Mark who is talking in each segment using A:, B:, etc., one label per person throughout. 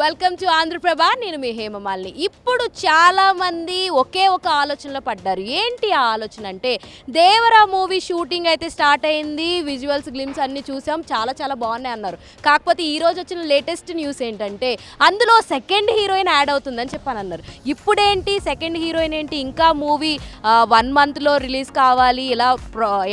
A: Welcome to Andhraprabha. నేను మీ హేమమాలిని. ఇప్పుడు చాలామంది ఒకే ఒక ఆలోచనలో పడ్డారు. ఏంటి ఆ ఆలోచన అంటే, దేవరా మూవీ షూటింగ్ అయితే స్టార్ట్ అయింది. విజువల్స్ గ్లిమ్స్ అన్నీ చూసాం, చాలా చాలా బాగున్నాయి అన్నారు. కాకపోతే ఈరోజు వచ్చిన లేటెస్ట్ న్యూస్ ఏంటంటే, అందులో సెకండ్ హీరోయిన్ యాడ్ అవుతుందని చెప్పానన్నారు. ఇప్పుడేంటి సెకండ్ హీరోయిన్ ఏంటి, ఇంకా మూవీ 1 monthలో రిలీజ్ కావాలి, ఇలా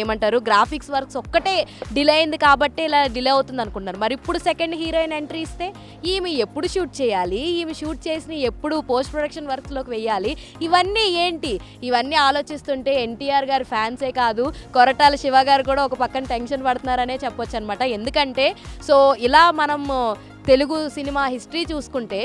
A: ఏమంటారు గ్రాఫిక్స్ వర్క్స్ ఒక్కటే డిలే అయింది కాబట్టి ఇలా డిలే అవుతుంది అనుకుంటున్నారు. మరి ఇప్పుడు సెకండ్ హీరోయిన్ ఎంట్రీ ఇస్తే ఈమె ఎప్పుడు షూట్ చేయాలి, ఈమె షూట్ చేసి ఎప్పుడు పోస్ట్ ప్రొడక్షన్ వర్క్స్లోకి వెయ్యాలి, ఇవన్నీ ఏంటి, ఇవన్నీ ఆలోచిస్తుంటే ఎన్టీఆర్ గారి ఫ్యాన్సే కాదు, కొరటాల శివ గారు కూడా ఒక పక్కన టెన్షన్ పడుతున్నారనే చెప్పొచ్చు అనమాట. ఎందుకంటే సో ఇలా మనం తెలుగు సినిమా హిస్టరీ చూసుకుంటే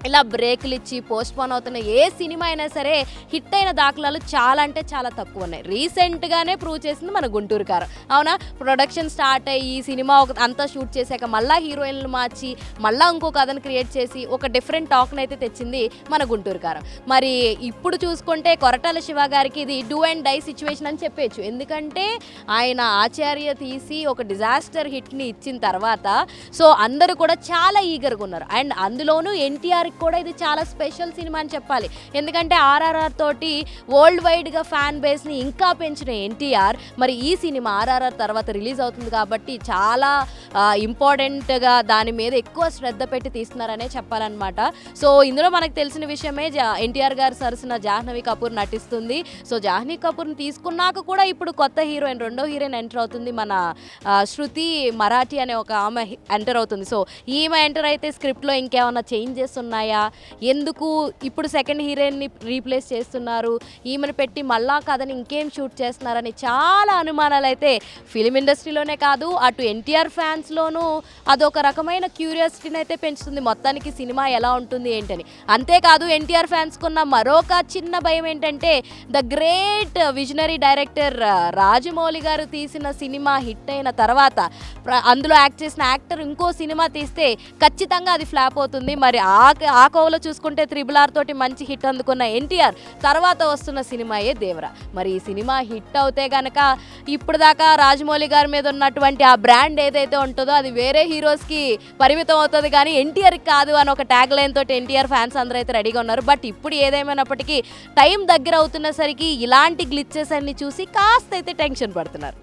A: ఇలా బ్రేకులు ఇచ్చి పోస్ట్పోన్ అవుతున్న ఏ సినిమా అయినా సరే హిట్ అయిన దాఖలాలు చాలా అంటే చాలా తక్కువ ఉన్నాయి. రీసెంట్గానే ప్రూవ్ చేసింది మన గుంటూరు కారం. అవునా, ప్రొడక్షన్ స్టార్ట్ అయ్యి ఈ సినిమా అంతా షూట్ చేశాక మళ్ళీ హీరోయిన్లు మార్చి మళ్ళీ ఇంకో కథను క్రియేట్ చేసి ఒక డిఫరెంట్ టాక్ని అయితే తెచ్చింది మన గుంటూరు కారం. మరి ఇప్పుడు చూసుకుంటే కొరటాల శివ గారికి ఇది డూ అండ్ డై సిచ్యువేషన్ అని చెప్పేయచ్చు. ఎందుకంటే ఆయన ఆచార్య తీసి ఒక డిజాస్టర్ హిట్ని ఇచ్చిన తర్వాత సో అందరూ కూడా చాలా ఈగర్గా ఉన్నారు. అండ్ అందులోనూ ఎన్టీఆర్ కూడా ఇది చాలా స్పెషల్ సినిమా అని చెప్పాలి. ఎందుకంటే ఆర్ఆర్ఆర్ తోటి వరల్డ్ వైడ్గా ఫ్యాన్ బేస్ని ఇంకా పెంచిన ఎన్టీఆర్ మరి ఈ సినిమా ఆర్ఆర్ఆర్ తర్వాత రిలీజ్ అవుతుంది కాబట్టి చాలా ఇంపార్టెంట్గా దాని మీద ఎక్కువ శ్రద్ధ పెట్టి తీస్తున్నారనే చెప్పాలన్నమాట. సో ఇందులో మనకు తెలిసిన విషయమే, ఎన్టీఆర్ గారు సరసన జాహ్నవి కపూర్ నటిస్తుంది. సో జాహ్నవి కపూర్ని తీసుకున్నాక కూడా ఇప్పుడు కొత్త హీరోయిన్, రెండో హీరోయిన్ ఎంటర్ అవుతుంది. మన శృతి మరాఠీ అనే ఒక ఆమె ఎంటర్ అవుతుంది. సో ఈమె ఎంటర్ అయితే స్క్రిప్ట్లో ఇంకేమైనా చేంజెస్ ఉన్నాయా, ఎందుకు ఇప్పుడు సెకండ్ హీరోయిన్ని రీప్లేస్ చేస్తున్నారు, ఈమెను పెట్టి మళ్ళా కథని ఇంకేం షూట్ చేస్తున్నారని చాలా అనుమానాలు అయితే ఫిలిం ఇండస్ట్రీలోనే కాదు అటు ఎన్టీఆర్ ఫ్యాన్స్లోనూ అదొక రకమైన క్యూరియాసిటీని అయితే పెంచుతుంది. మొత్తానికి సినిమా ఎలా ఉంటుంది ఏంటని. అంతేకాదు ఎన్టీఆర్ ఫ్యాన్స్కున్న మరొక చిన్న భయం ఏంటంటే the great visionary director Rajamouli గారు తీసిన సినిమా హిట్ అయిన తర్వాత అందులో యాక్ట్ చేసిన యాక్టర్ ఇంకో సినిమా తీస్తే ఖచ్చితంగా అది ఫ్లాప్ అవుతుంది. మరి ఆ కోవలో చూసుకుంటే RRR తోటి మంచి హిట్ అందుకున్న ఎన్టీఆర్ తర్వాత వస్తున్న సినిమాయే దేవరా. మరి ఈ సినిమా హిట్ అవుతే కనుక ఇప్పుడు దాకా రాజమౌళి గారి మీద ఉన్నటువంటి ఆ బ్రాండ్ ఏదైతే ఉంటుందో అది వేరే హీరోస్కి పరిమితం అవుతుంది కానీ ఎన్టీఆర్కి కాదు అని ఒక ట్యాగ్ లైన్ తోటి ఎన్టీఆర్ ఫ్యాన్స్ అందరూ అయితే రెడీగా ఉన్నారు. బట్ ఇప్పుడు ఏదేమైనప్పటికీ టైం దగ్గర అవుతున్న సరికి ఇలాంటి గ్లిచెస్ అన్ని చూసి కాస్త అయితే టెన్షన్ పడుతున్నారు.